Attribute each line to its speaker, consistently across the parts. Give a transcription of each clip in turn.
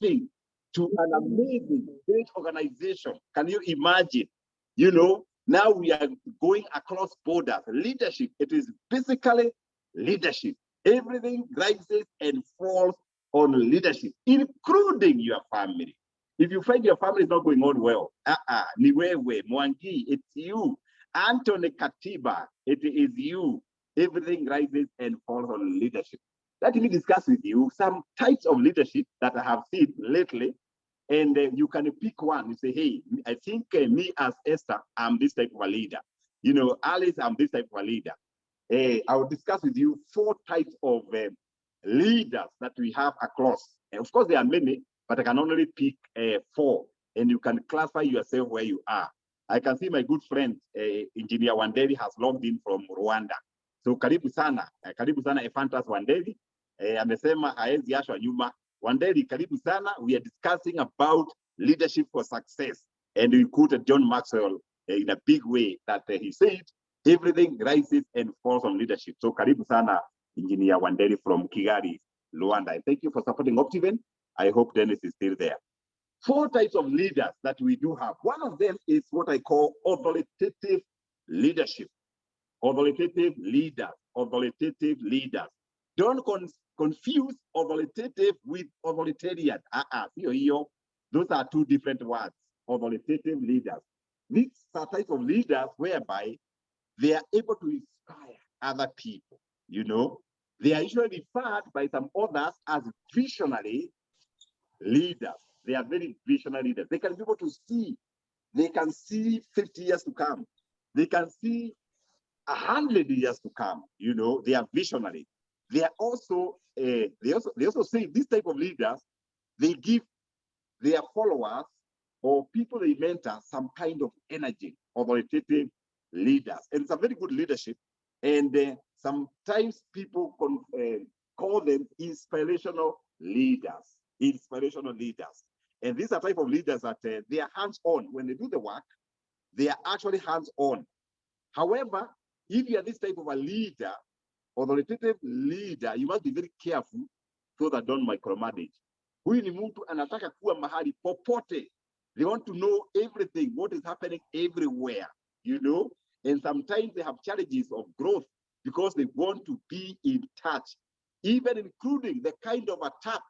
Speaker 1: stepping to an amazing, great organization. Can you imagine? You know, now we are going across borders. Leadership, it is basically leadership. Everything rises and falls on leadership, including your family. If you find your family is not going on well, Niwewe, Mwangi, it's you. Anthony Katiba, it is you. Everything rises and falls on leadership. Let me discuss with you some types of leadership that I have seen lately, and you can pick one. You say, hey, I think me as Esther, I'm this type of a leader. You know, Alice, I'm this type of a leader. I will discuss with you 4 types of leaders that we have across. And of course, there are many, but I can only pick 4, and you can classify yourself where you are. I can see my good friend, Engineer Wanderi, has logged in from Rwanda. So karibu sana Ephantus Wanderi. Amesema haezi ashwa nyuma. Wanderi, karibu sana. We are discussing about leadership for success. And we quoted John Maxwell in a big way that he said, everything rises and falls on leadership. So karibu sana, Engineer Wanderi from Kigali, Rwanda. And thank you for supporting Optiven. I hope Dennis is still there. 4 types of leaders that we do have. One of them is what I call authoritative leadership. Authoritative leaders, authoritative leaders. Don't confuse authoritative with authoritarian. Those are 2 different words. Authoritative leaders. These are types of leaders whereby they are able to inspire other people. You know, they are usually referred by some others as visionary leaders. They are very visionary leaders. They can be able to see. They can see 50 years to come. They can see 100 years to come. You know, they are visionary. They are also they also say this type of leaders, they give their followers or people they mentor some kind of energy, authoritative leaders. And it's a very good leadership. And sometimes people call them inspirational leaders. Inspirational leaders. And these are type of leaders that they are hands-on. When they do the work, they are actually hands-on. However, if you are this type of a leader, authoritative leader, you must be very careful so that don't micromanage. Huyu ni mtu anataka kuwa mahali popote. They want to know everything, what is happening everywhere, you know? And sometimes they have challenges of growth because they want to be in touch, even including the kind of attack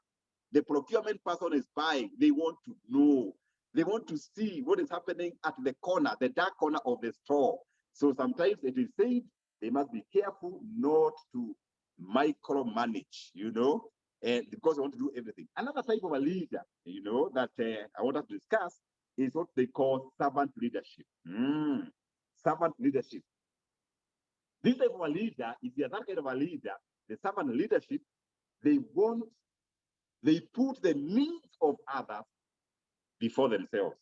Speaker 1: the procurement person is buying. They want to know. They want to see what is happening at the corner, the dark corner of the store. So sometimes it is said they must be careful not to micromanage, you know, and because they want to do everything. Another type of a leader, you know, that I want us to discuss is what they call servant leadership. Servant leadership. This type of a leader, if you're that kind of a leader, the servant leadership, they put the needs of others before themselves.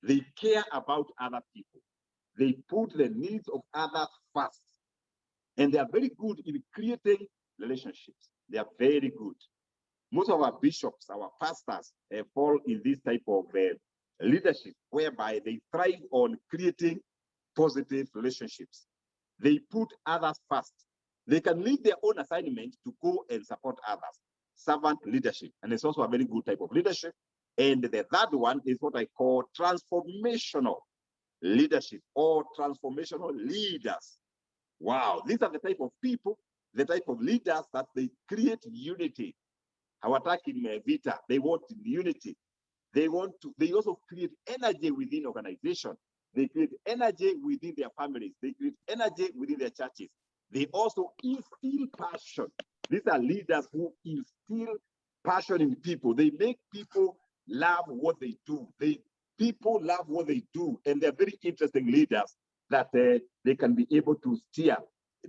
Speaker 1: They care about other people. They put the needs of others first. And they are very good in creating relationships. They are very good. Most of our bishops, our pastors, fall in this type of leadership, whereby they thrive on creating positive relationships. They put others first. They can leave their own assignment to go and support others. Servant leadership. And it's also a very good type of leadership. And the third one is what I call transformational leadership or transformational leaders. Wow, these are the type of people, the type of leaders that they create unity. Hawataki vita, they want unity. They also create energy within organization. They create energy within their families. They create energy within their churches. They also instill passion. These are leaders who instill passion in people. They make people love what they do. People love what they do, and they're very interesting leaders that they can be able to steer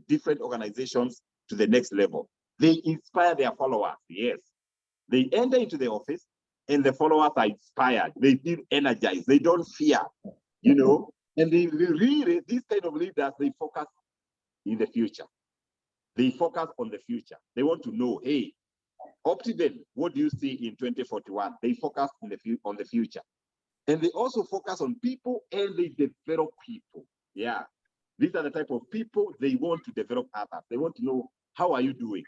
Speaker 1: different organizations to the next level. They inspire their followers, yes. They enter into the office, and the followers are inspired. They feel energized. They don't fear, you know. And they really, these kind of leaders, they focus in the future. They focus on the future. They want to know, hey, Optiven, what do you see in 2041? They focus on the future. And they also focus on people and they develop people. Yeah. These are the type of people they want to develop others. They want to know, how are you doing?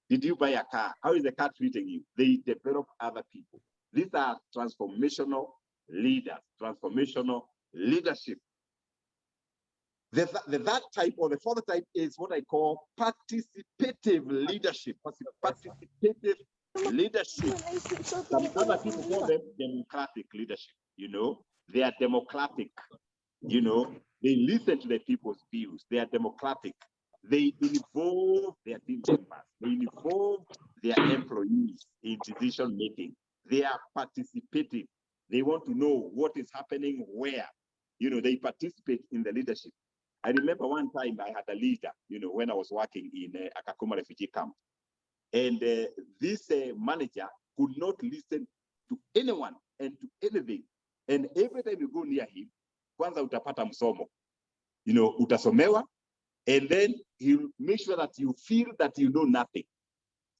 Speaker 1: Did you buy a car? How is the car treating you? They develop other people. These are transformational leaders, transformational leadership. The third type, or the fourth type, is what I call participative leadership. Participative leadership. Some other people call them democratic leadership. You know, they are democratic. You know, they listen to the people's views. They are democratic. They involve their team members. They involve their employees in decision making. They are participative. They want to know what is happening where. You know, they participate in the leadership. I remember one time I had a leader, you know, when I was working in Akakuma refugee camp. And this manager could not listen to anyone and to anything. And every time you go near him, kwanza utapata msomo. You know, utasomewa, and then he'll make sure that you feel that you know nothing.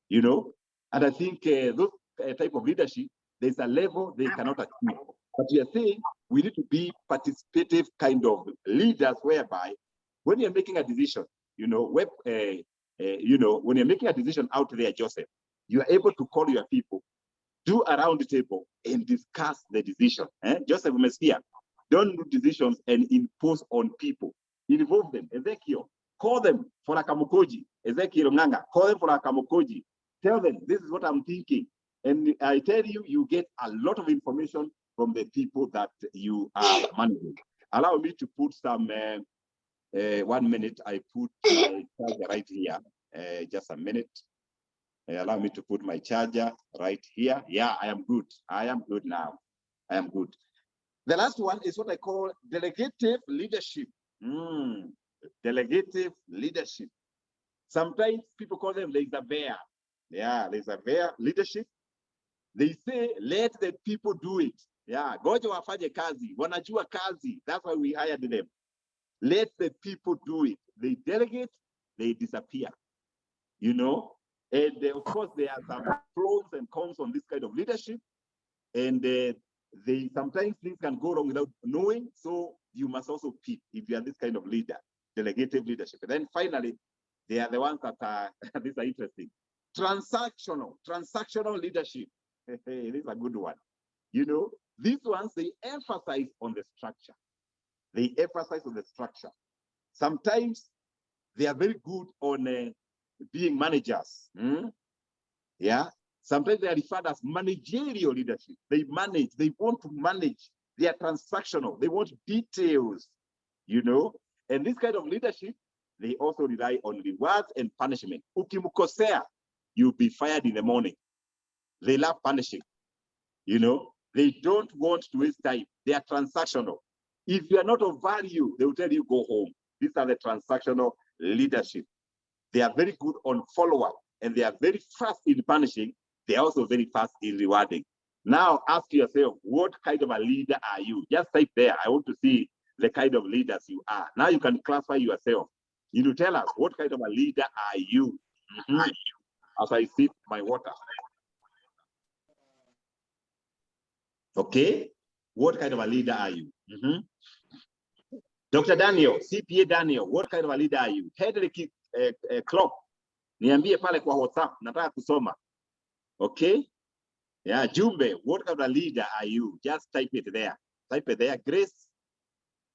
Speaker 1: You know, and I think those type of leadership, there's a level they cannot achieve. But we are saying we need to be participative kind of leaders, whereby when you're making a decision, you know, when you're making a decision out there, Joseph, you are able to call your people, do a round table and discuss the decision. Joseph Messiah, don't do decisions and impose on people. Involve them. Ezekiel, call them for a kamukoji. Ezekiel Nganga, call them for a kamukoji. Tell them, this is what I'm thinking. And I tell you, you get a lot of information from the people that you are managing. Allow me to put some, 1 minute, I put my charger right here. Just a minute. Allow me to put my charger right here. Yeah, I am good. I am good now. I am good. The last one is what I call delegative leadership. Delegative leadership. Sometimes people call them laissez-faire. Yeah, laissez-faire leadership. They say, let the people do it. Yeah, goja wafanye kazi. Wanajua kazi. That's why we hired them. Let the people do it. They delegate, they disappear. You know? And of course, there are some pros and cons on this kind of leadership. And they sometimes things can go wrong without knowing. So you must also pick if you are this kind of leader, delegative leadership. And then finally, they are the ones that are, these are interesting. Transactional leadership. This is a good one. You know, these ones, they emphasize on the structure. They emphasize on the structure. Sometimes they are very good on being managers. Yeah. Sometimes they are referred as managerial leadership. They manage, they want to manage. They are transactional. They want details, you know. And this kind of leadership, they also rely on rewards and punishment. Ukimukosea, you'll be fired in the morning. They love punishing, you know. They don't want to waste time. They are transactional. If you are not of value, they will tell you go home. These are the transactional leadership. They are very good on follow-up, and they are very fast in punishing. They are also very fast in rewarding. Now ask yourself, what kind of a leader are you? Just type there. I want to see the kind of leaders you are. Now you can classify yourself. You know, tell us, what kind of a leader are you? As I sip my water. Okay, what kind of a leader are you? Dr. Daniel, CPA Daniel, what kind of a leader are you? Hedrick Klopp, niambie pale kwa WhatsApp, nataka kusoma. Okay? Yeah, Jumbe, what kind of a leader are you? Just type it there. Type it there. Grace,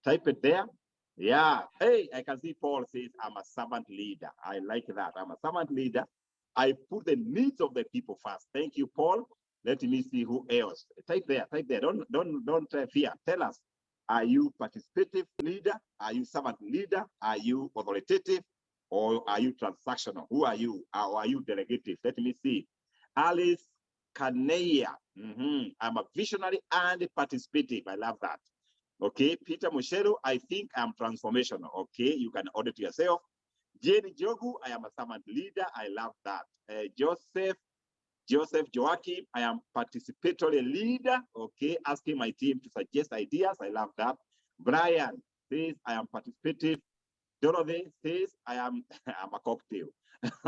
Speaker 1: type it there. Yeah. Hey, I can see Paul says, I'm a servant leader. I like that. I'm a servant leader. I put the needs of the people first. Thank you, Paul. Let me see who else. Type there. Type there. Don't fear. Tell us. Are you participative leader? Are you servant leader? Are you authoritative? Or are you transactional? Who are you? Or are you delegative? Let me see. Alice Kaneya. I'm a visionary and participative. I love that. Okay. Peter Mushero, I think I'm transformational. Okay. You can audit yourself. Jenny Jogu, I am a servant leader. I love that. Joseph Joachim, I am participatory leader. Okay, asking my team to suggest ideas. I love that. Brian says, I am participative. Dorothy says, I'm a cocktail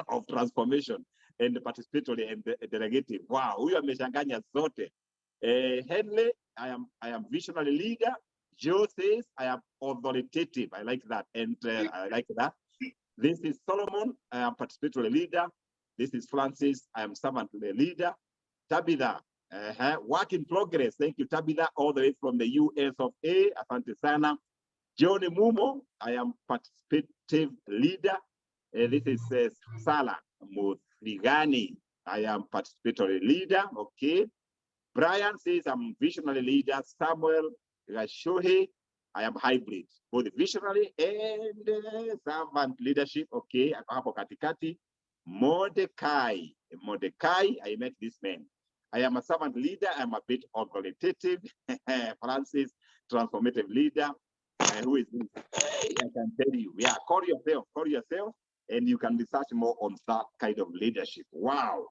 Speaker 1: of transformation and participatory and delegative. Wow, huyu amechanganya zote. Henley, I am visionary leader. Joe says, I am authoritative. I like that. And I like that. This is Solomon, I am participatory leader. This is Francis, I am servant leader. Tabitha, Work in progress. Thank you, Tabitha, all the way from the US of A. Asante sana. Johnny Mumo, I am participative leader. This is Sala Muthigani. I am participatory leader. Okay. Brian says I'm visionary leader. Samuel Gashohe, I am hybrid, both visionary and servant leadership. Okay. Ako hapo katikati. Mordecai, I met this man. I am a servant leader. I'm a bit authoritative. Francis, transformative leader. Who is this? I can tell you. Yeah, call yourself, and you can research more on that kind of leadership. Wow.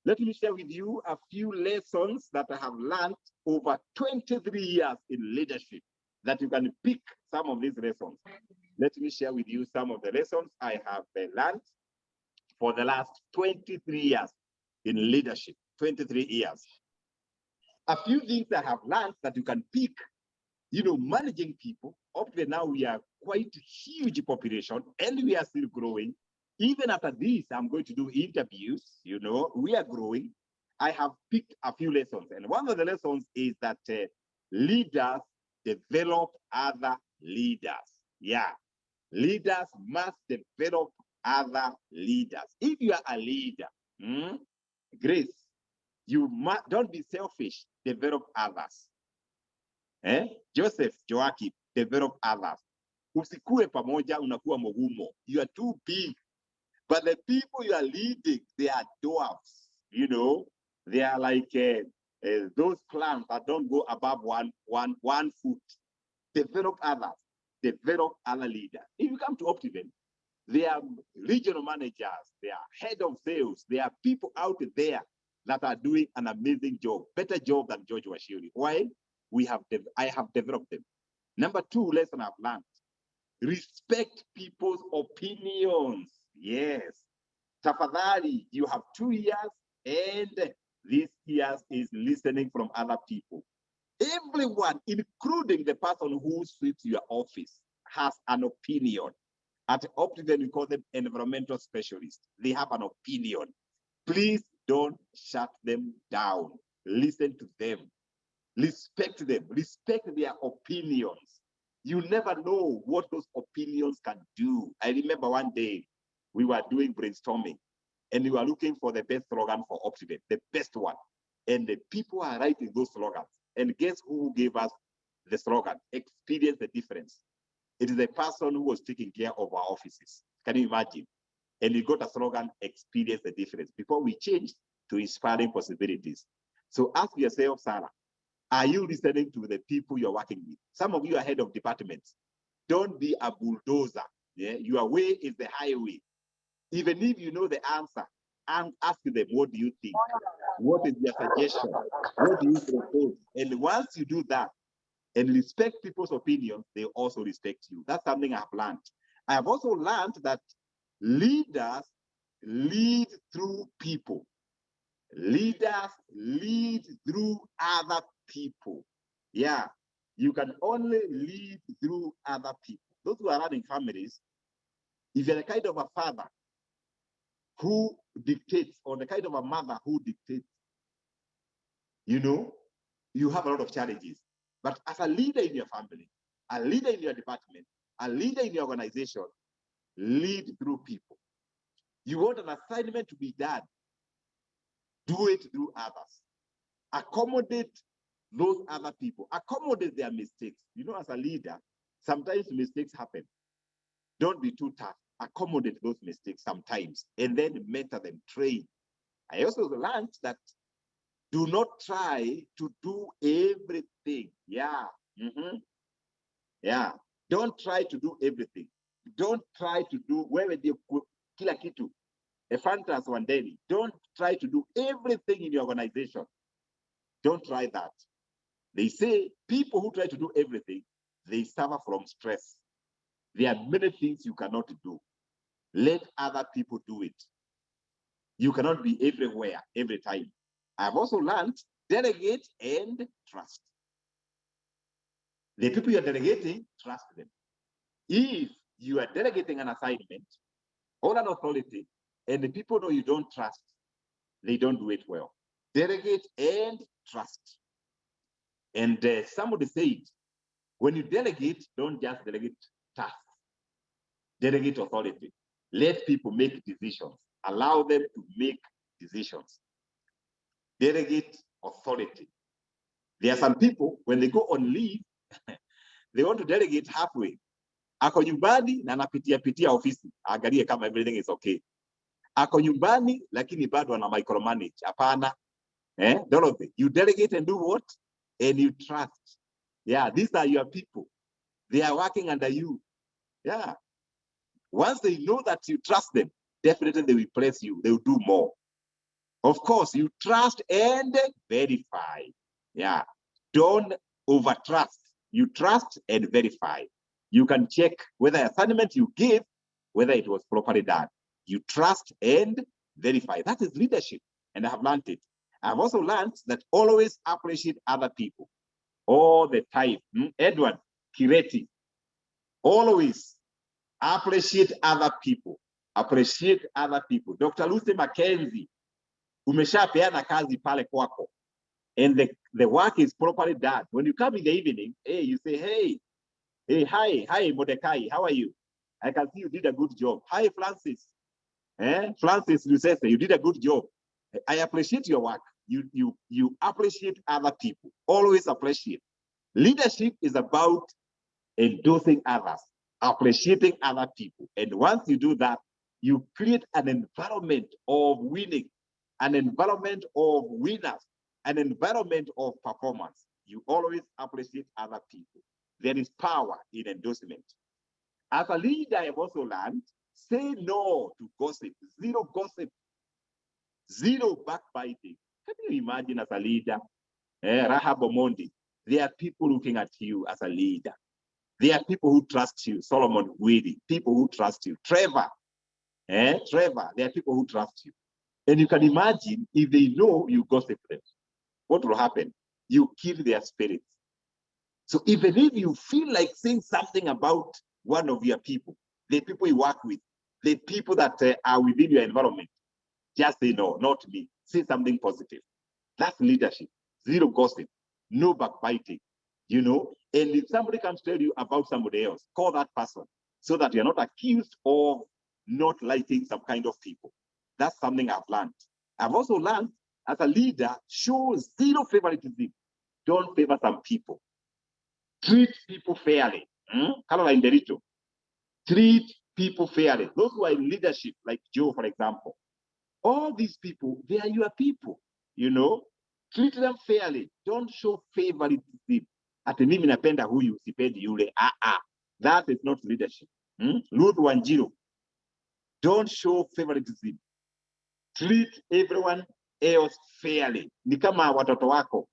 Speaker 1: Let me share with you a few lessons that I have learned over 23 years in leadership, that you can pick some of these lessons. Let me share with you some of the lessons I have learned for the last 23 years in leadership, 23 years. A few things I have learned that you can pick, managing people. Up to now, we are quite huge population and we are still growing. Even after this, I'm going to do interviews, we are growing. I have picked a few lessons. And one of the lessons is that leaders develop other leaders. Yeah, leaders must develop other leaders. If you are a leader, Grace, you must, don't be selfish, develop others. Joseph, Joachim, develop others. Usikue pamoja, unakuwa mogumo. You are too big. But the people you are leading, they are dwarfs. They are like those plants that don't go above one foot. Develop others. Develop other leaders. If you come to Optiven, they are regional managers, they are head of sales, there are people out there that are doing an amazing job, better job than George Washiri. Why? I have developed them. Number two lesson I've learned, respect people's opinions. Yes. Tafadhali, you have 2 years, and this year is listening from other people. Everyone, including the person who sweeps your office, has an opinion. At Optiven, we call them environmental specialists. They have an opinion. Please don't shut them down. Listen to them. Respect them. Respect their opinions. You never know what those opinions can do. I remember one day we were doing brainstorming and we were looking for the best slogan for Optiven, the best one. And the people are writing those slogans. And guess who gave us the slogan? Experience the difference. It is the person who was taking care of our offices. Can you imagine? And we got a slogan, experience the difference, before we changed to inspiring possibilities. So ask yourself, Sarah, are you listening to the people you're working with? Some of you are head of departments. Don't be a bulldozer. Yeah? Your way is the highway. Even if you know the answer, and ask them, what do you think? What is your suggestion? What do you propose? And once you do that, and respect people's opinions, they also respect you. That's something I've learned. I have also learned that leaders lead through people. Leaders lead through other people. Yeah, you can only lead through other people. Those who are running families, if you're the kind of a father who dictates, or the kind of a mother who dictates, you have a lot of challenges. But as a leader in your family, a leader in your department, a leader in your organization, lead through people. You want an assignment to be done, do it through others. Accommodate those other people. Accommodate their mistakes. As a leader, sometimes mistakes happen. Don't be too tough. Accommodate those mistakes sometimes, and then mentor them, train. I also learned that do not try to do everything. Yeah. Yeah. Don't try to do everything. Don't try to do kila kitu. Fantas one daily. Don't try to do everything in your organization. Don't try that. They say people who try to do everything, they suffer from stress. There are many things you cannot do. Let other people do it. You cannot be everywhere, every time. I've also learned delegate and trust. The people you're delegating, trust them. If you are delegating an assignment or an authority, and the people know you don't trust, they don't do it well. Delegate and trust. And somebody said, when you delegate, don't just delegate tasks. Delegate authority. Let people make decisions. Allow them to make decisions. Delegate authority. There are some people, when they go on leave, they want to delegate halfway. Ako nyumbani na anapitia ofisi, angalie kama everything is okay. Ako nyumbani lakini bado ana micromanage. Hapana. Dorothy, you delegate and do what? And you trust. Yeah, these are your people. They are working under you. Yeah. Once they know that you trust them, definitely they will praise you. They will do more. Of course, you trust and verify. Yeah. Don't overtrust. You trust and verify. You can check whether assignment you give, whether it was properly done. You trust and verify. That is leadership. And I have learned it. I've also learned that always appreciate other people all the time. Edward Kireti, always appreciate other people. Appreciate other people. Dr. Lucy Mackenzie, umeshapeana kazi pale kwako, and the work is properly done. When you come in the evening, hey, you say, hey, hi, Mordecai, how are you? I can see you did a good job. Hi, Francis. Francis, you did a good job. I appreciate your work. You appreciate other people. Always appreciate. Leadership is about endorsing others, appreciating other people. And once you do that, you create an environment of winning, an environment of winners, an environment of performance. You always appreciate other people. There is power in endorsement. As a leader, I've also learned, say no to gossip, zero gossip, zero backbiting. Can you imagine as a leader, Rahab Omondi, there are people looking at you as a leader. There are people who trust you. Solomon Willie, people who trust you. Trevor, there are people who trust you. And you can imagine if they know you gossip them, what will happen? You kill their spirits. So even if you feel like saying something about one of your people, the people you work with, the people that are within your environment, just say no, not me. Say something positive. That's leadership. Zero gossip, no backbiting, you know. And if somebody comes to tell you about somebody else, call that person so that you're not accused of not liking some kind of people. That's something I've learned. I've also learned as a leader, show zero favoritism. Don't favor some people. Treat people fairly. Caroline Derito. Treat people fairly. Those who are in leadership, like Joe, for example, all these people, they are your people, you know. Treat them fairly. Don't show favoritism. Ati mimi napenda huyu, sipendi yule. That is not leadership. Ruth Wanjiro. Don't show favoritism. Treat everyone else fairly. Ni kama watoto wako.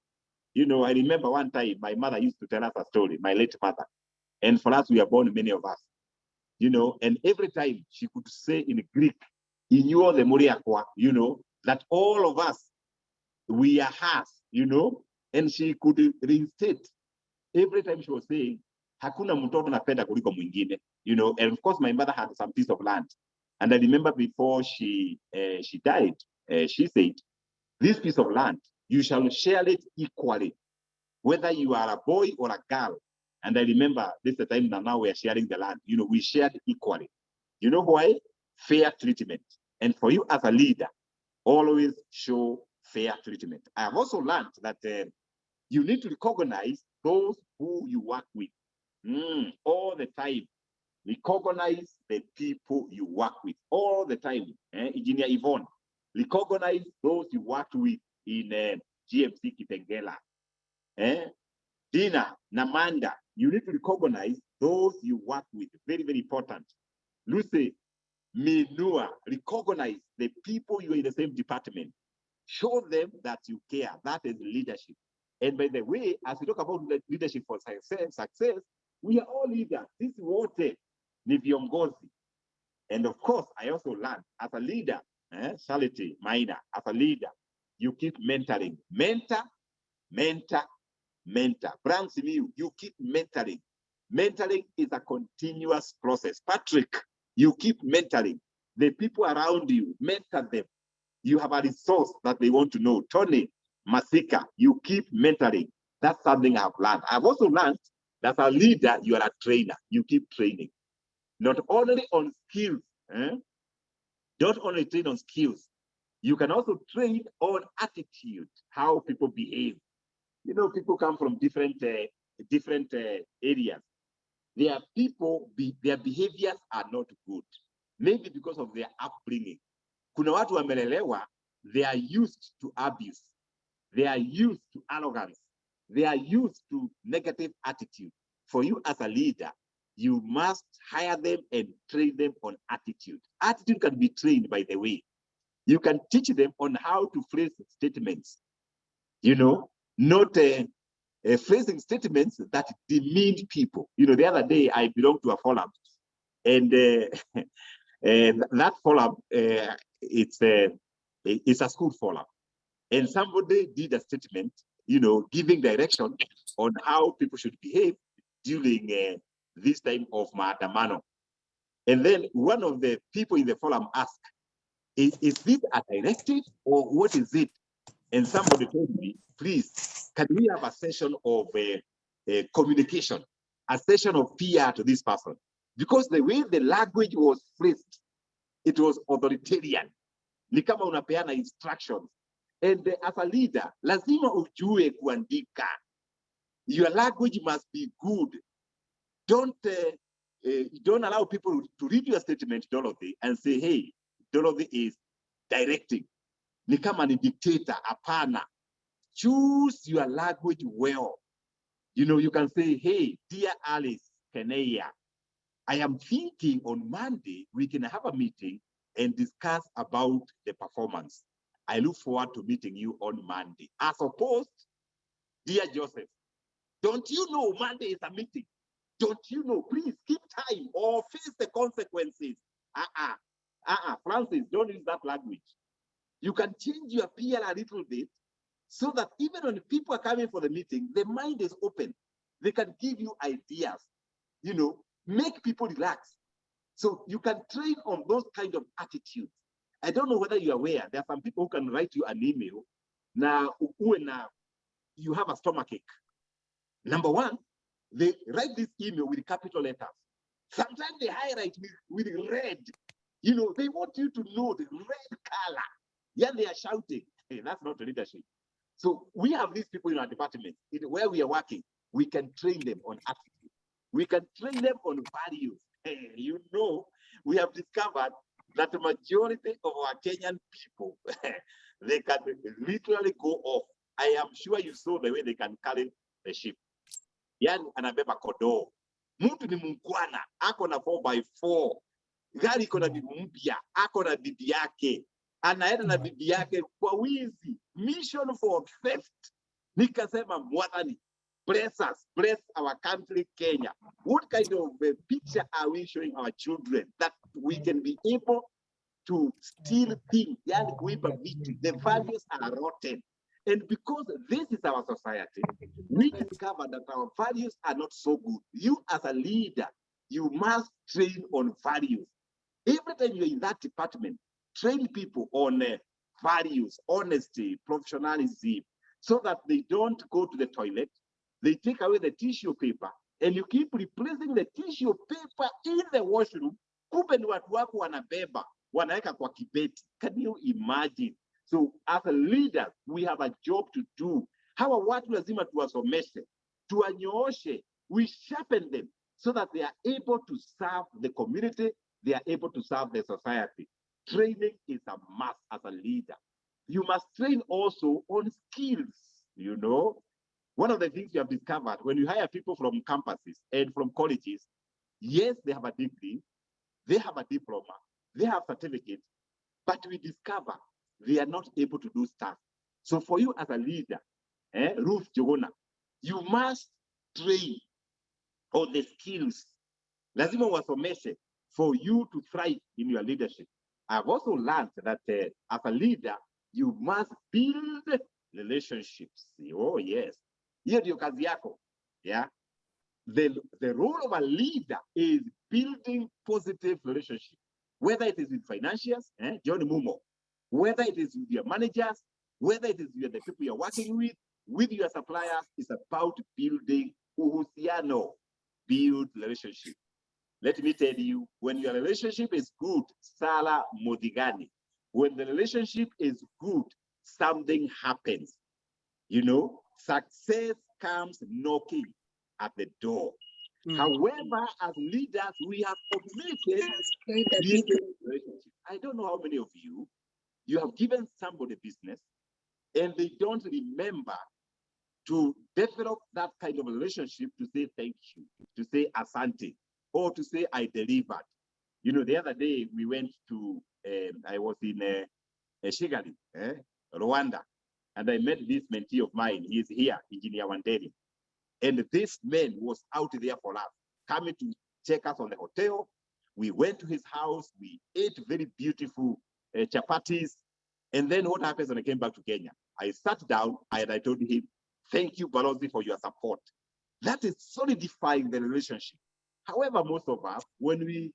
Speaker 1: You know, I remember one time my mother used to tell us a story, my late mother. And for us, we are born, many of us. You know, and every time she could say in Greek, Inyo the Muriakwa, you know, that all of us, we are hers, you know, and she could reinstate every time she was saying, Hakuna mtoto napenda kuliko mwingine, you know, and of course my mother had some piece of land. And I remember before she died, she said, this piece of land, you shall share it equally, whether you are a boy or a girl. And I remember this is the time that now we are sharing the land, you know, we shared equally. You know why? Fair treatment. And for you as a leader, always show fair treatment. I have also learned that you need to recognize those who you work with all the time. Recognize the people you work with all the time. Engineer Yvonne, recognize those you worked with in GMC Kitengela. Dina, Namanda, you need to recognize those you work with. Very, very important. Lucy, Minua, recognize the people you are in the same department. Show them that you care. That is leadership. And by the way, as we talk about leadership for success, we are all leaders. This water, ni viongozi. And of course, I also learned as a leader, Charity Minor, as a leader, you keep mentoring. Mentor. Brand new, you keep mentoring. Mentoring is a continuous process. Patrick, you keep mentoring. The people around you, mentor them. you have a resource that they want to know. Tony, Masika, you keep mentoring. That's something I've learned. I've also learned that as a leader, you are a trainer. You keep training. Not only on skills, don't only train on skills. You can also train on attitude, how people behave. You know, people come from different areas. There are people, their behaviors are not good. Maybe because of their upbringing. Kuna watu wamelelewa, they are used to abuse. They are used to arrogance. They are used to negative attitude. For you as a leader, you must hire them and train them on attitude. Attitude can be trained, by the way. You can teach them on how to phrase statements, you know, not phrasing statements that demean people. You know, the other day I belonged to a forum, and that forum, it's a school forum, and somebody did a statement, you know, giving direction on how people should behave during this time of maandamano. And then one of the people in the forum asked, is this a directive or what is it? And somebody told me, please, can we have a session of communication, a session of PR to this person? Because the way the language was phrased, it was authoritarian. Ni kama unapeana instructions. And as a leader, lazima ujue kuandika. Your language must be good. Don't allow people to read your statement, Dorothy, and say, hey, Dorothy is directing. Ni kama ni dictator, apana. Choose your language well. You know, you can say, hey, dear Alice Keneya, I am thinking on Monday, we can have a meeting and discuss about the performance. I look forward to meeting you on Monday. As opposed, dear Joseph, don't you know Monday is a meeting? Don't you know? Please keep time or face the consequences. Francis, don't use that language. You can change your PR a little bit so that even when people are coming for the meeting, the mind is open. They can give you ideas, you know, make people relax. So you can train on those kind of attitudes. I don't know whether you're aware, there are some people who can write you an email. Now, you have a stomachache. Number one, they write this email with capital letters. Sometimes they highlight with red. You know, they want you to know the red color. Yeah, they are shouting. Hey, that's not leadership. So we have these people in our department, where we are working. We can train them on attitude. We can train them on values. Hey, you know, we have discovered that the majority of our Kenyan people, they can literally go off. I am sure you saw the way they can carry the sheep. Yani anabeba kodoo. Mtu ni mungwana, ako na 4x4. Gari iko na bibi mpya, ako na bibi yake. Anaenda na bibi yake kwa wizi. Mission for theft. Nikasema mwadhani, bless us, bless our country, Kenya. What kind of picture are we showing our children that we can be able to steal things? Yani kuiba vitu. The values are rotten. And because this is our society, we discover that our values are not so good. You as a leader, you must train on values. Every time you're in that department, train people on values, honesty, professionalism, so that they don't go to the toilet, they take away the tissue paper, and you keep replacing the tissue paper in the washroom. Kumbe ni watu wako wanabeba, wanaweka kwa kibeti. Can you imagine? So as a leader, we have a job to do. Hawa watu lazima tuwasomeshe, tuwanyooshe, we sharpen them so that they are able to serve the community, they are able to serve the society. Training is a must as a leader. You must train also on skills, you know. One of the things you have discovered when you hire people from campuses and from colleges, yes, they have a degree, they have a diploma, they have certificates, but we discover they are not able to do stuff. So for you as a leader, Ruth Jogona, you must train on the skills. Lazima wasomeshe for you to thrive in your leadership. I've also learned that as a leader, you must build relationships. Oh, yes. Hiyo ndio kazi yako. Yeah. The role of a leader is building positive relationships, whether it is with financiers, John Mumo. Whether it is with your managers, whether it is with the people you're working with your suppliers, it's about building uhusiano, build relationship. Let me tell you, when your relationship is good, Sala Modigani, when the relationship is good, something happens. You know, success comes knocking at the door. However, as leaders, we have committed relationship. I don't know how many of you have given somebody business and they don't remember to develop that kind of relationship to say thank you, to say asante, or to say I delivered. You know, the other day we went to, I was in Kigali, Rwanda, and I met this mentee of mine. He is here, Engineer Wanderi. And this man was out there for us, coming to check us on the hotel. We went to his house. We ate very beautiful chapatis. And then what happens when I came back to Kenya? I sat down and I told him, thank you, Balozi, for your support. That is solidifying the relationship. However, most of us, when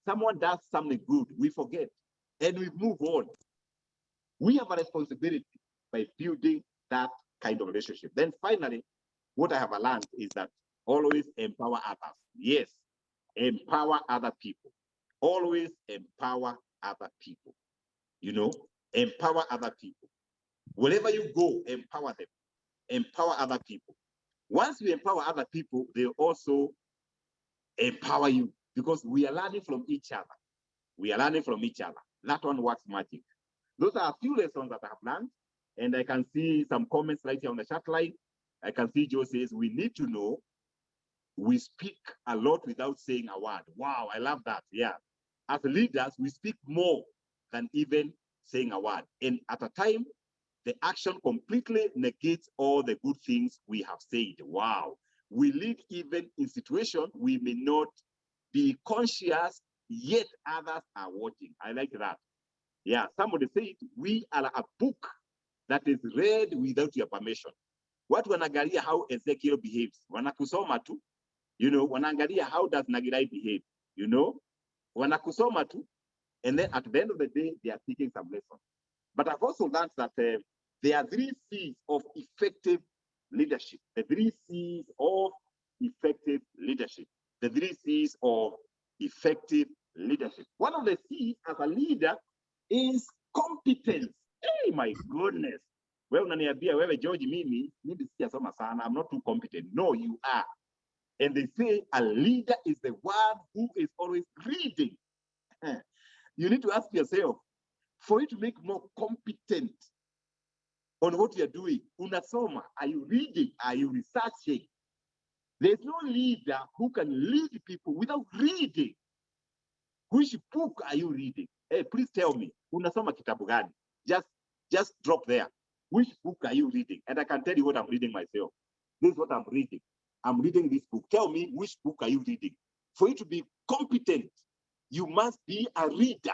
Speaker 1: someone does something good, we forget and we move on. We have a responsibility by building that kind of relationship. Then finally, what I have learned is that always empower others. Yes, empower other people. Always empower other people. You know, empower other people. Wherever you go, empower them. Empower other people. Once you empower other people, they also empower you because we are learning from each other. We are learning from each other. That one works magic. Those are a few lessons that I have learned. And I can see some comments right here on the chat line. I can see Joe says, we need to know we speak a lot without saying a word. Wow, I love that. Yeah. As leaders, we speak more than even saying a word. And at a time, the action completely negates all the good things we have said. Wow. We lead even in situations we may not be conscious, yet others are watching. I like that. Yeah, somebody said, we are a book that is read without your permission. Watu wanaangalia how Ezekiel behaves. Wanakusoma tu. You know, wanaangalia how does Nagirai behave. You know, wanakusoma tu. And then at the end of the day, they are taking some lessons. But I've also learned that there are 3 C's of effective leadership. The 3 C's of effective leadership. The 3 C's of effective leadership. One of the C's as a leader is competence. Hey, my goodness. Well, unaniambia wewe George, mimi sijasoma sana. I'm not too competent. No, you are. And they say a leader is the one who is always reading. You need to ask yourself, for you to make more competent on what you're doing, unasoma, are you reading? Are you researching? There's no leader who can lead people without reading. Which book are you reading? Hey, please tell me, unasoma kitabu gani? Just drop there. Which book are you reading? And I can tell you what I'm reading myself. This is what I'm reading. I'm reading this book. Tell me, which book are you reading? For you to be competent, you must be a reader.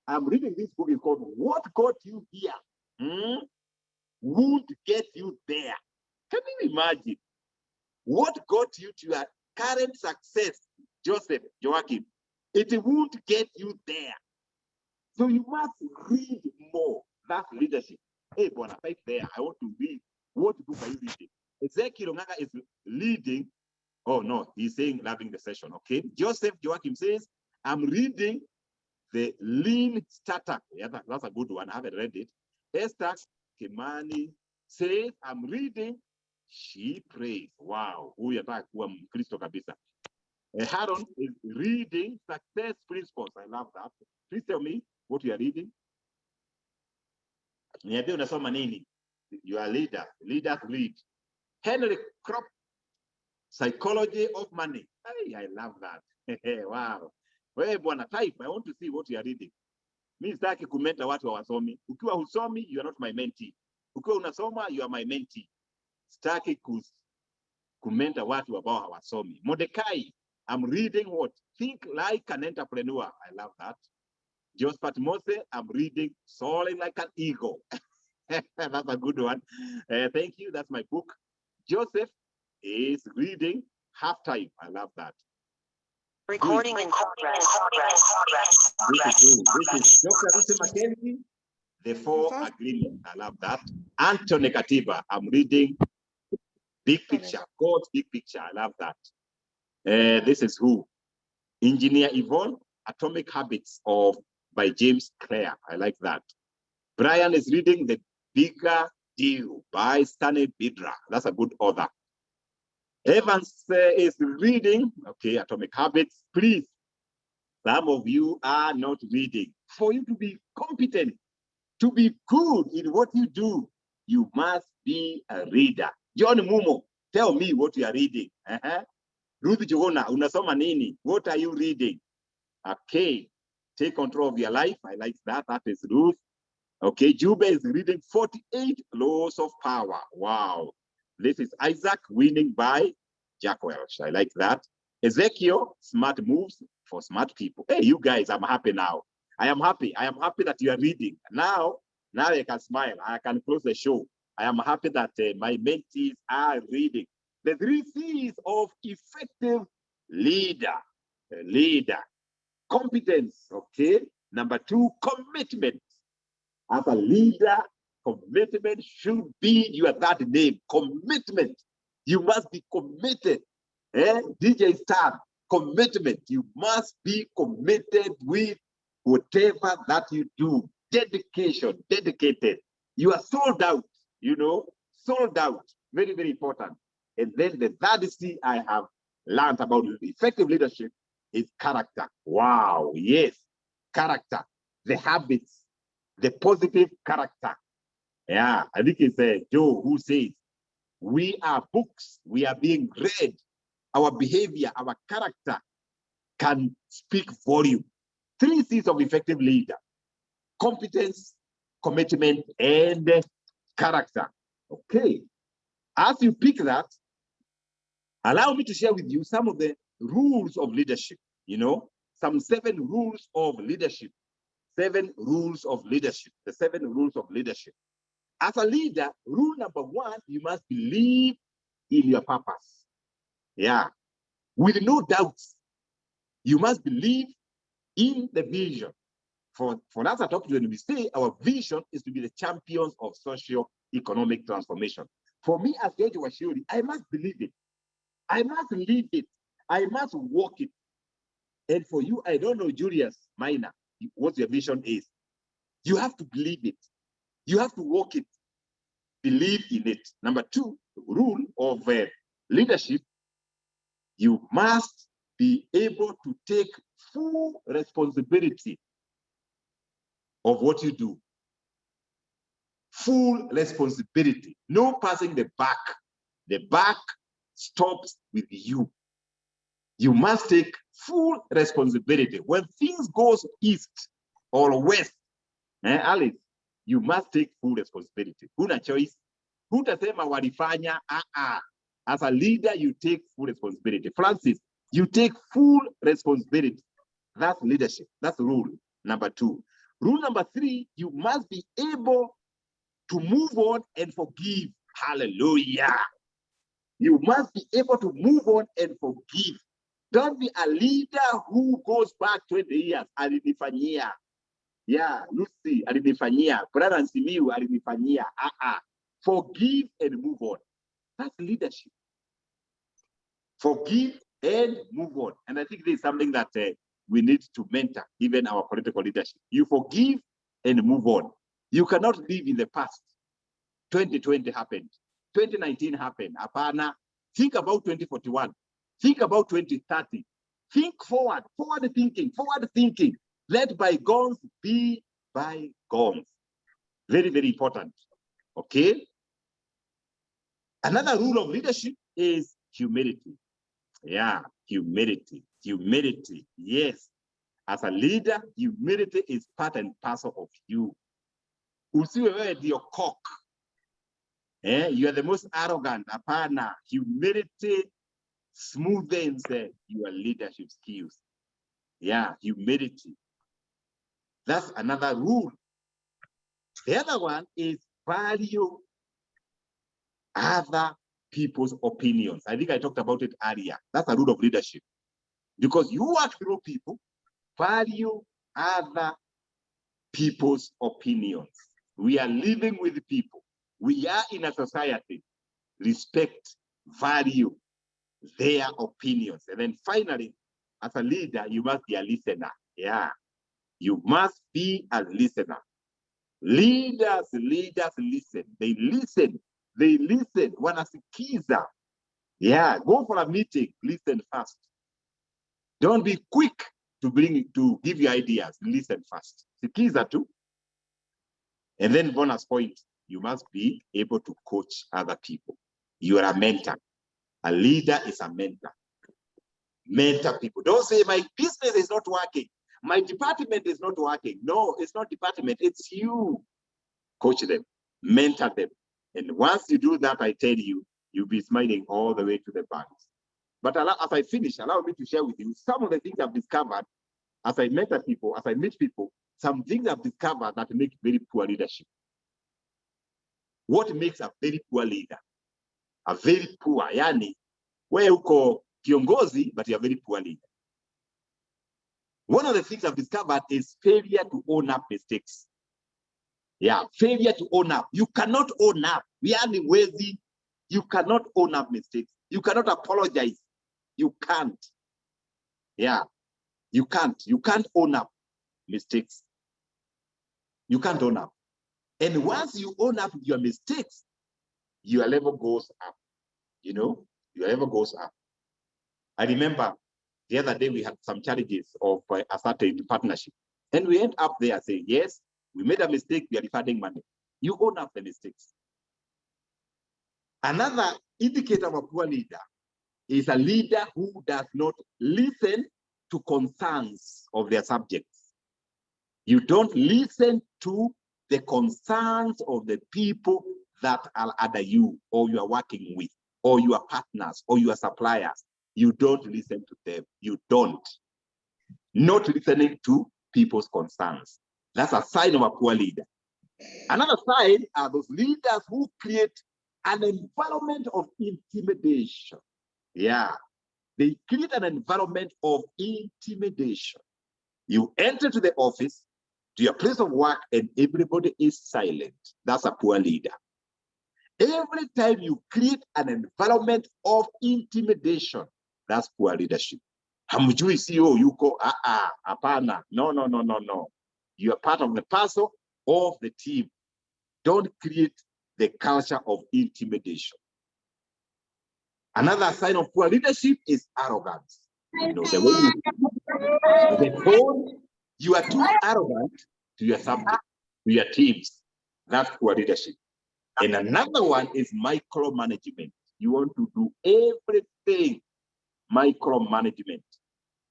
Speaker 1: I'm reading this book. It's called What Got You Here Would Get You There. Can you imagine? What got you to your current success, Joseph, Joachim? It won't get you there. So you must read more. That's leadership. Hey, Bona, right there. I want to read. What book are you reading? Ezekiel Ongaga is leading. Oh, no, he's saying loving the session. Okay. Joseph Joachim says, I'm reading the Lean Startup. Yeah, that's a good one. I haven't read it. Esther Kimani says, I'm reading She Prays. Wow. Huyu ataka kuwa Mkristo kabisa. Haron is reading Success Principles. I love that. Please tell me what you are reading. Niambie unasoma nini? You are leader. Leaders lead. Henry Kropp, Psychology of Money. Hey, I love that. Wow. Wewe bwana, type. I want to see what you are reading. Mimi sitaki kumenta watu hawasomi. Ukiwa husomi, you are not my mentee. Ukiwa unasoma, you are my mentee. Sitaki kumenta watu ambao hawasomi. Mordecai, I'm reading what? Think Like an Entrepreneur. I love that. Josephat Mose, I'm reading Soaring Like an Eagle. That's a good one. Thank you. That's my book. Joseph is reading Halftime. I love that.
Speaker 2: Recording in progress.
Speaker 1: This is Dr. Mackenzie. The Four Agreements. I love that. Anthony Katiba. I'm reading Big Picture. God's Big Picture. I love that. This is who? Engineer Yvonne, Atomic Habits by James Clear. I like that. Brian is reading The Bigger Deal by Stanley Bidra. That's a good author. Evans is reading, okay, Atomic Habits. Please, some of you are not reading. For you to be competent, to be good in what you do, you must be a reader. John Mumo, tell me what you are reading. Ruth Johona, unasoma nini? What are you reading? Okay, take control of your life. I like that. That is Ruth. Okay, Jube is reading 48 Laws of Power. Wow. This is Isaac, Winning by Jack Welch. I like that. Ezekiel, Smart Moves for Smart People. Hey, you guys, I'm happy now. I am happy. I am happy that you are reading. Now I can smile. I can close the show. I am happy that my mentees are reading. The 3 C's of effective leader. Leader. Competence, okay? Number 2, commitment. As a leader, commitment should be your third name. Commitment. You must be committed. DJ Star, commitment. You must be committed with whatever that you do. Dedication, dedicated. You are sold out, sold out. Very, very important. And then the third C I have learned about effective leadership is character. Wow, yes, character, the habits, the positive character. Yeah, I think it's Joe who says, we are books, we are being read. Our behavior, our character can speak volume. 3 C's of effective leader: competence, commitment, and character. Okay, as you pick that, allow me to share with you some of the rules of leadership. Some 7 rules of leadership. 7 rules of leadership. The 7 rules of leadership. As a leader, rule number 1, you must believe in your purpose. Yeah. With no doubts, you must believe in the vision. For us at Top when we say our vision is to be the champions of socio-economic transformation. For me, as George Washiori, I must believe it. I must live it. I must walk it. And for you, I don't know, Julius Minor, what your vision is. You have to believe it. You have to walk it. Believe in it. Number 2, rule of leadership, you must be able to take full responsibility of what you do. Full responsibility. No passing the buck. The buck stops with you. You must take full responsibility. When things goes east or west, Alice, you must take full responsibility. Huna choice. Hutasema walifanya, As a leader, you take full responsibility. Francis, you take full responsibility. That's leadership. That's rule number 2. Rule number 3, you must be able to move on and forgive. Hallelujah. You must be able to move on and forgive. Don't be a leader who goes back 20 years. Alinifanyia. Yeah, Lucy, alinifanyia. Brother Simiu, alinifanyia. Forgive and move on. That's leadership. Forgive and move on. And I think this is something that we need to mentor, even our political leadership. You forgive and move on. You cannot live in the past. 2020 happened. 2019 happened. Apana. Think about 2041. Think about 2030. Think forward. Forward thinking. Let bygones be bygones. Very, very important. Okay? Another rule of leadership is humility. Yeah, humility. Humility. Yes. As a leader, humility is part and parcel of you. Usiwe wewe ndio cock. You are the most arrogant. Apana. Humility smoothens your leadership skills. Yeah, humility. That's another rule. The other one is value other people's opinions. I think I talked about it earlier. That's a rule of leadership. Because you work through people, value other people's opinions. We are living with people. We are in a society. Respect, value their opinions. And then finally, as a leader, you must be a listener. Yeah, you must be a listener. Leaders listen. They listen. They listen. Wanasikiza. Yeah, go for a meeting. Listen first. Don't be quick to give you ideas. Listen first. Sikiza too. And then bonus point, you must be able to coach other people. You are a mentor. A leader is a mentor. Mentor people. Don't say my business is not working. My department is not working. No, it's not department. It's you. Coach them. Mentor them. And once you do that, I tell you, you'll be smiling all the way to the banks. But as I finish, allow me to share with you some of the things I've discovered as I mentor people, as I meet people, some things I've discovered that make very poor leadership. What makes a very poor leader? A very poor, yani, where uko kiongozi, but you're a very poor leader. One of the things I've discovered is failure to own up mistakes. Yeah, failure to own up. You cannot own up. We are the worthy. You cannot own up mistakes. You cannot apologize. You can't. Yeah, you can't. You can't own up mistakes. You can't own up. And once you own up your mistakes, your level goes up. You know, your level goes up. I remember the other day we had some challenges of a certain partnership. And we end up there saying, yes, we made a mistake, we are refunding money. You own up the mistakes. Another indicator of a poor leader is a leader who does not listen to concerns of their subjects. You don't listen to the concerns of the people that are under you, or you are working with, or your partners, or your suppliers. You don't listen to them. You don't. Not listening to people's concerns. That's a sign of a poor leader. Another sign are those leaders who create an environment of intimidation. Yeah, they create an environment of intimidation. You enter to the office, to your place of work, and everybody is silent. That's a poor leader. Every time you create an environment of intimidation, that's poor leadership. Hamjui CEO yuko hapana. No. You are part of the puzzle of the team. Don't create the culture of intimidation. Another sign of poor leadership is arrogance. You know, the way you are too arrogant to your subject, to your teams. That's poor leadership. And another one is micromanagement. You want to do everything micromanagement.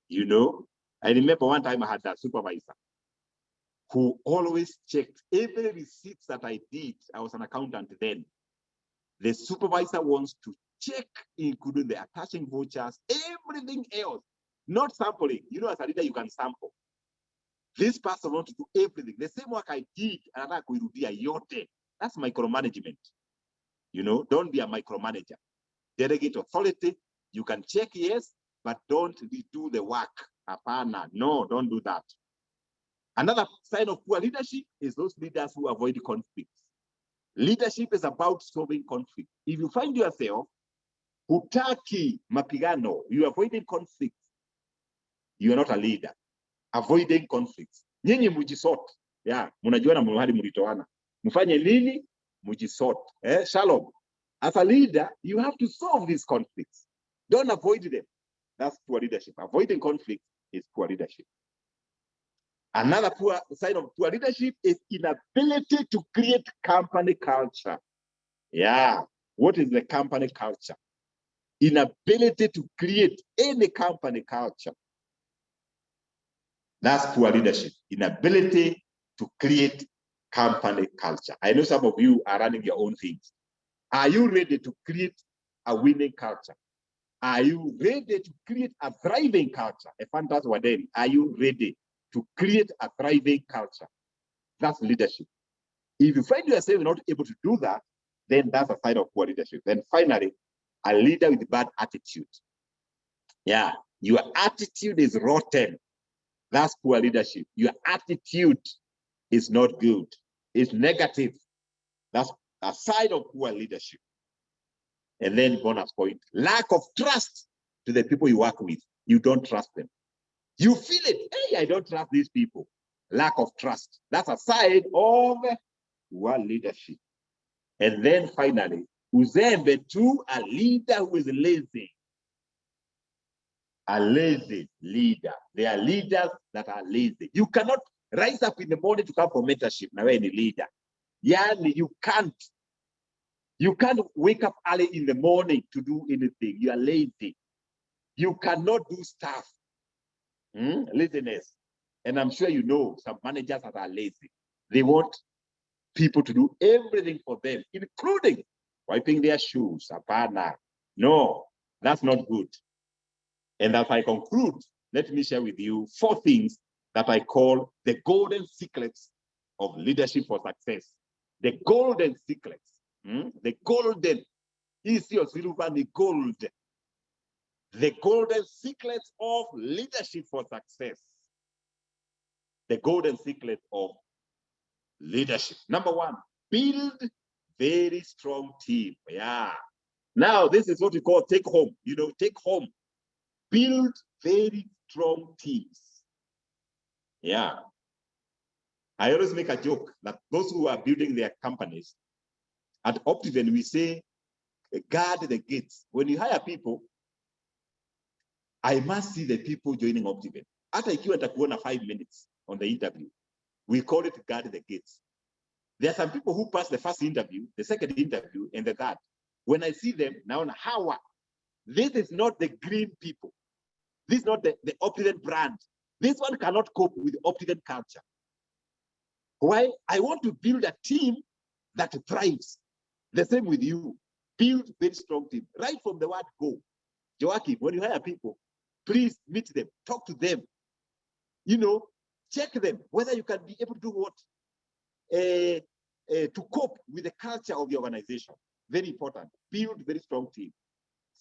Speaker 1: You know, I remember one time I had a supervisor who always checked every receipts that I did. I was an accountant then. The supervisor wants to check, including the attaching vouchers, everything else, not sampling. You know, as a leader, you can sample. This person wants to do everything. The same work I did, and I could do yote. That's micromanagement. You know, don't be a micromanager. Delegate authority. You can check, yes, but don't do the work. Apana. No, don't do that. Another sign of poor leadership is those leaders who avoid conflicts. Leadership is about solving conflict. If you find yourself hutaki mapigano, you avoiding conflicts, you are not a leader. Avoiding conflicts. Nyinyi mujisort. Yeah, munajuana mahali mulitoana. Mufanye nini? Mujisort. Shalom. As a leader, you have to solve these conflicts. Don't avoid them. That's poor leadership. Avoiding conflict is poor leadership. Another sign of poor leadership is inability to create company culture. Yeah. What is the company culture? Inability to create any company culture. That's poor leadership. Inability to create company culture. I know some of you are running your own things. Are you ready to create a winning culture? Are you ready to create a thriving culture? A fantastic one. Are you ready to create a thriving culture? That's leadership. If you find yourself not able to do that, then that's a sign of poor leadership. Then finally, a leader with bad attitude. Yeah, your attitude is rotten. That's poor leadership. Your attitude is not good. is negative. That's a side of poor leadership. And then bonus point, lack of trust to the people you work with. You don't trust them. You feel it. Hey, I don't trust these people. Lack of trust. That's a side of poor leadership. And then finally, uzembe to a leader who is lazy. A lazy leader. There are leaders that are lazy. You cannot rise up in the morning to come for mentorship. Now, any leader. Yani, you can't. You can't wake up early in the morning to do anything. You are lazy. You cannot do stuff. Laziness. And I'm sure you know some managers that are lazy. They want people to do everything for them, including wiping their shoes. No, that's not good. And as I conclude, let me share with you 4 things that I call the golden secrets of leadership for success. The golden secrets. The golden is your silver, the gold. The golden secrets of leadership for success. The golden secret of leadership. Number 1, build very strong team. Yeah. Now, this is what we call take home. Take home. Build very strong teams. Yeah. I always make a joke that those who are building their companies, at Optiven, we say, guard the gates. When you hire people, I must see the people joining Optiven. After ikiwa nitakuona 5 minutes on the interview, we call it guard the gates. There are some people who pass the first interview, the second interview, and the third. When I see them, now how? This is not the green people. This is not the Optiven brand. This one cannot cope with Optiven culture. Why? I want to build a team that thrives. The same with you. Build very strong team. Right from the word go. Joachim, when you hire people, please meet them, talk to them. Check them, whether you can be able to do what? To cope with the culture of the organization. Very important. Build very strong team.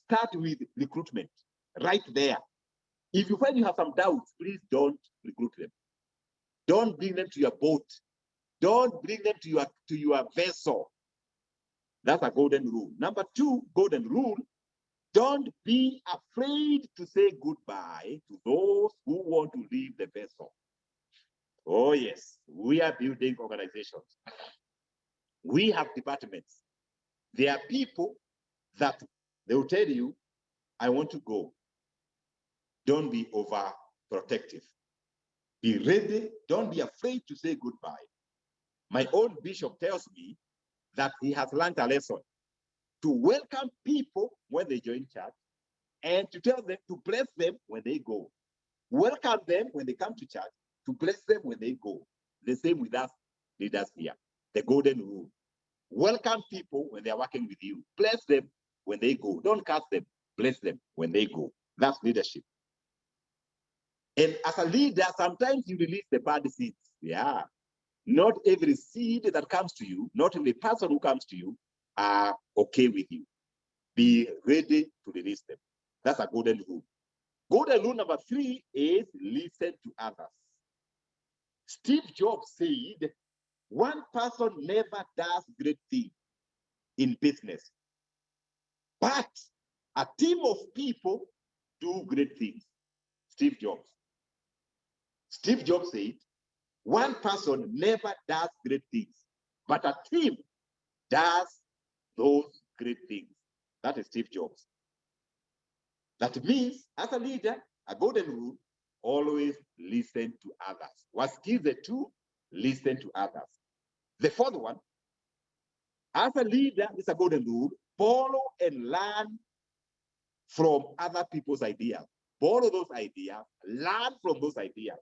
Speaker 1: Start with recruitment right there. If you find you have some doubts, please don't recruit them. Don't bring them to your boat. Don't bring them to your vessel. That's a golden rule. Number 2, golden rule, don't be afraid to say goodbye to those who want to leave the vessel. Oh yes, we are building organizations. We have departments. There are people that they will tell you, I want to go. Don't be overprotective. Be ready. Don't be afraid to say goodbye. My own bishop tells me that he has learned a lesson to welcome people when they join church and to tell them to bless them when they go. Welcome them when they come to church, to bless them when they go. The same with us leaders here. The golden rule. Welcome people when they are working with you. Bless them when they go. Don't curse them. Bless them when they go. That's leadership. And as a leader, sometimes you release the bad seeds. Yeah. Not every seed that comes to you, not every person who comes to you are okay with you. Be ready to release them. That's a golden rule. Golden rule number 3 is listen to others. Steve Jobs said, one person never does great things in business, but a team of people do great things. Steve Jobs. Steve Jobs said, one person never does great things, but a team does those great things. That is Steve Jobs. That means, as a leader, a golden rule, always listen to others. Wasikize tu, listen to others. The 4th one, as a leader, it's a golden rule, follow and learn from other people's ideas. Borrow those ideas, learn from those ideas.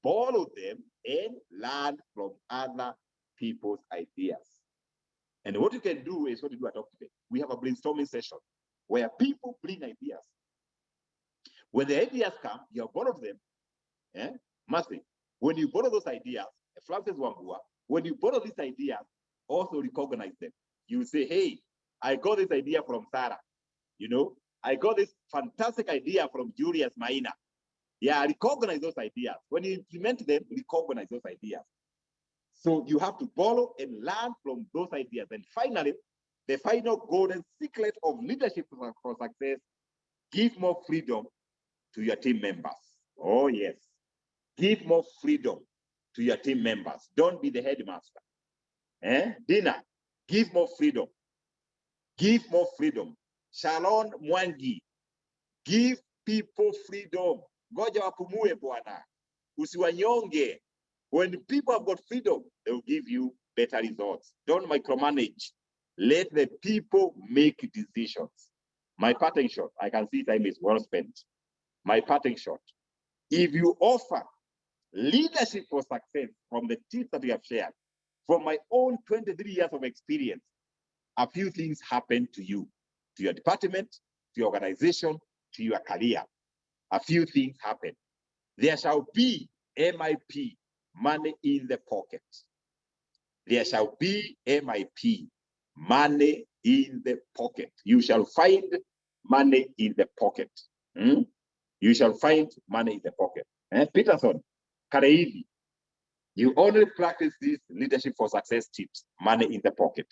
Speaker 1: Follow them and learn from other people's ideas. And what you can do is what you do at Optiven. We have a brainstorming session where people bring ideas. When the ideas come, you have borrowed them. Mercy. When you borrow those ideas, Francis Wambua, when you borrow these ideas, also recognize them. You say, hey, I got this idea from Sarah. I got this fantastic idea from Julius Maina. Yeah, recognize those ideas. When you implement them, recognize those ideas. So you have to borrow and learn from those ideas. And finally, the final golden secret of leadership for success: give more freedom to your team members. Oh, yes. Give more freedom to your team members. Don't be the headmaster. Dina, give more freedom. Give more freedom. Shalom Mwangi, give people freedom. Ngoja wapumue bwana. Usiwanyonge. When people have got freedom, they will give you better results. Don't micromanage. Let the people make decisions. My parting shot, I can see time is well spent. My parting shot: if you offer leadership for success from the tips that we have shared, from my own 23 years of experience, a few things happen to you, to your department, to your organization, to your career. A few things happen. There shall be MIP, money in the pocket. There shall be MIP, money in the pocket. You shall find money in the pocket. You shall find money in the pocket. Peterson, Kareivi, you only practice these leadership for success tips, money in the pocket.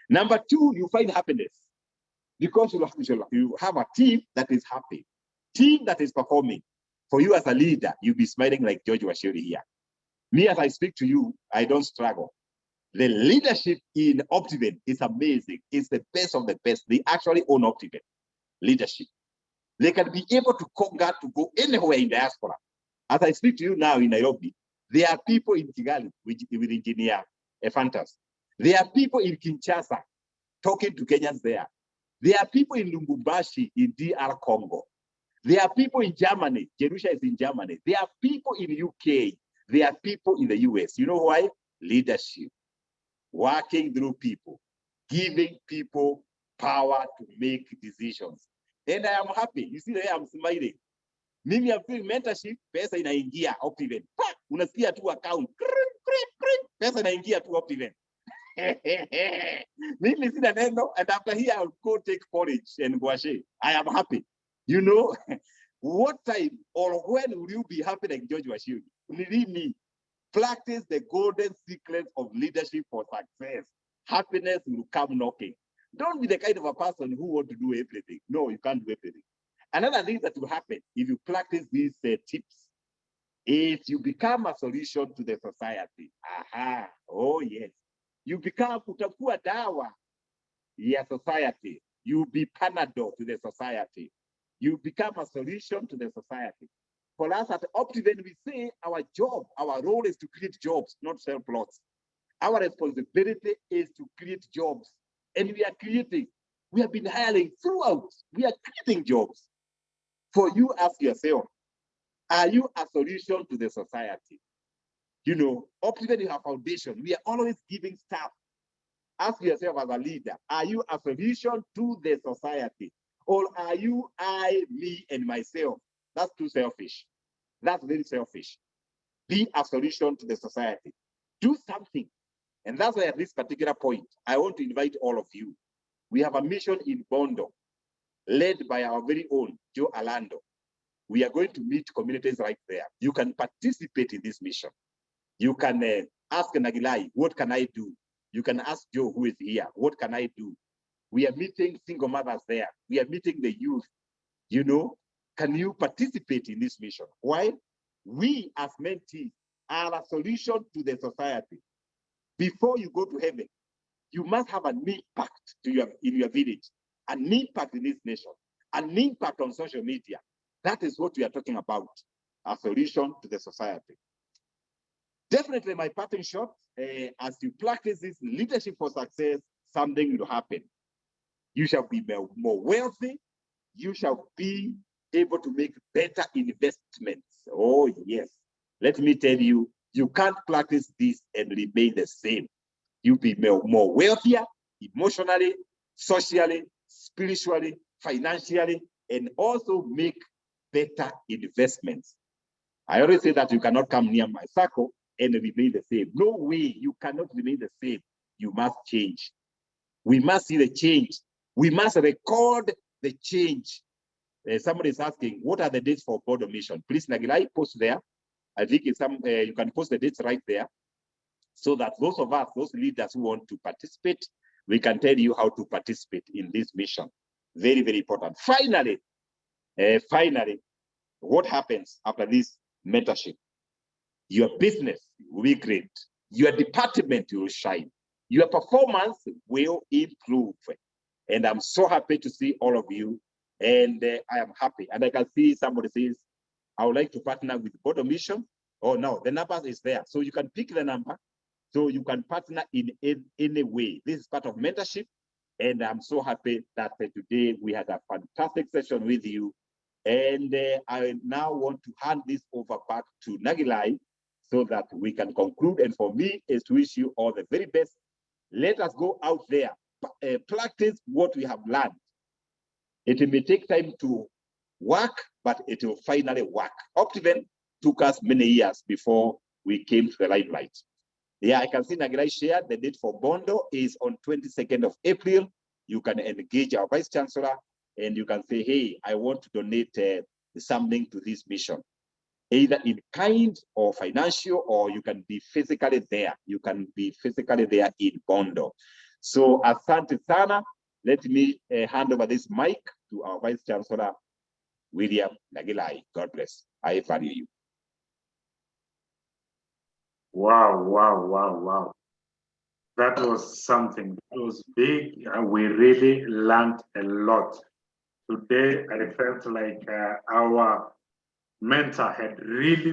Speaker 1: Number two, you find happiness, because you have a team that is happy, team that is performing. For you as a leader, you'll be smiling like George Washiri here. Me, as I speak to you, I don't struggle. The leadership in Optiven is amazing. It's the best of the best. They actually own Optiven leadership. They can be able to conquer to go anywhere in diaspora. As I speak to you now in Nairobi, there are people in Kigali with engineer Fantas. There are people in Kinshasa talking to Kenyans there. There are people in Lubumbashi in DR Congo. There are people in Germany. Jerusha is in Germany. There are people in UK. There are people in the US. You know why? Leadership. Working through people. Giving people power to make decisions. And I am happy. You see the way I'm smiling. Mimi I'm doing mentorship, pesa inaingia Optiven. Unasikia tu account. Pesa inaingia tu Optiven. Mimi sina neno, and after here I'll go take porridge and guashe. I am happy. You know, what time or when will you be happy like George Washiri? Believe me, practice the golden secrets of leadership for success. Happiness will come knocking. Don't be the kind of a person who want to do everything. No, you can't do everything. Another thing that will happen if you practice these tips is you become a solution to the society. Aha, oh yes. You become utakuwa dawa ya society. You be Panadol to the society. You become a solution to the society. For us at Optiven, we say our job, our role is to create jobs, not sell plots. Our responsibility is to create jobs. And we are creating. We have been hiring throughout. We are creating jobs. For you, ask yourself, are you a solution to the society? You know, Optiven, you have foundation. We are always giving stuff. Ask yourself as a leader, are you a solution to the society? Or are you I, me, and myself? That's too selfish. That's very selfish. Be a solution to the society. Do something. And that's why at this particular point, I want to invite all of you. We have a mission in Bondo, led by our very own Joe Alando. We are going to meet communities right there. You can participate in this mission. You can ask Nagilai, what can I do? You can ask Joe, who is here, what can I do? We are meeting single mothers there. We are meeting the youth. You know, can you participate in this mission? Why? We as mentees are a solution to the society. Before you go to heaven, you must have an impact in your village, an impact in this nation, an impact on social media. That is what we are talking about, a solution to the society. Definitely my parting shot, as you practice this leadership for success, something will happen. You shall be more wealthy. You shall be able to make better investments. Oh, yes. Let me tell you, you can't practice this and remain the same. You'll be more wealthier, emotionally, socially, spiritually, financially, and also make better investments. I always say that you cannot come near my circle and remain the same. No way, you cannot remain the same. You must change. We must see the change. We must record the change. Somebody is asking, what are the dates for board mission? Please, Nagilai, post there. I think it's some. You can post the dates right there. so that those of us, those leaders who want to participate, we can tell you how to participate in this mission. Very, very important. Finally, what happens after this mentorship? Your business will be great. Your department will shine. Your performance will improve. And I'm so happy to see all of you. And I am happy. And I can see somebody says, I would like to partner with Board of Mission. Oh, no, the number is there. So you can pick the number. So you can partner in any way. This is part of mentorship. And I'm so happy that today we had a fantastic session with you. And I now want to hand this over back to Nagilai so that we can conclude. And for me is to wish you all the very best. Let us go out there, practice what we have learned. It may take time to work, but it will finally work. Optiven took us many years before we came to the limelight. Yeah, I can see Nagilai shared the date for Bondo is on 22nd of April. You can engage our Vice Chancellor and you can say, hey, I want to donate something to this mission, either in kind or financial, or you can be physically there. You can be physically there in Bondo. So asante sana. Let me hand over this mic to our Vice Chancellor, William Nagilai. God bless. I value you.
Speaker 2: Wow, wow, wow, wow. That was something. That was big. We really learned a lot. Today, I felt like our mentor had really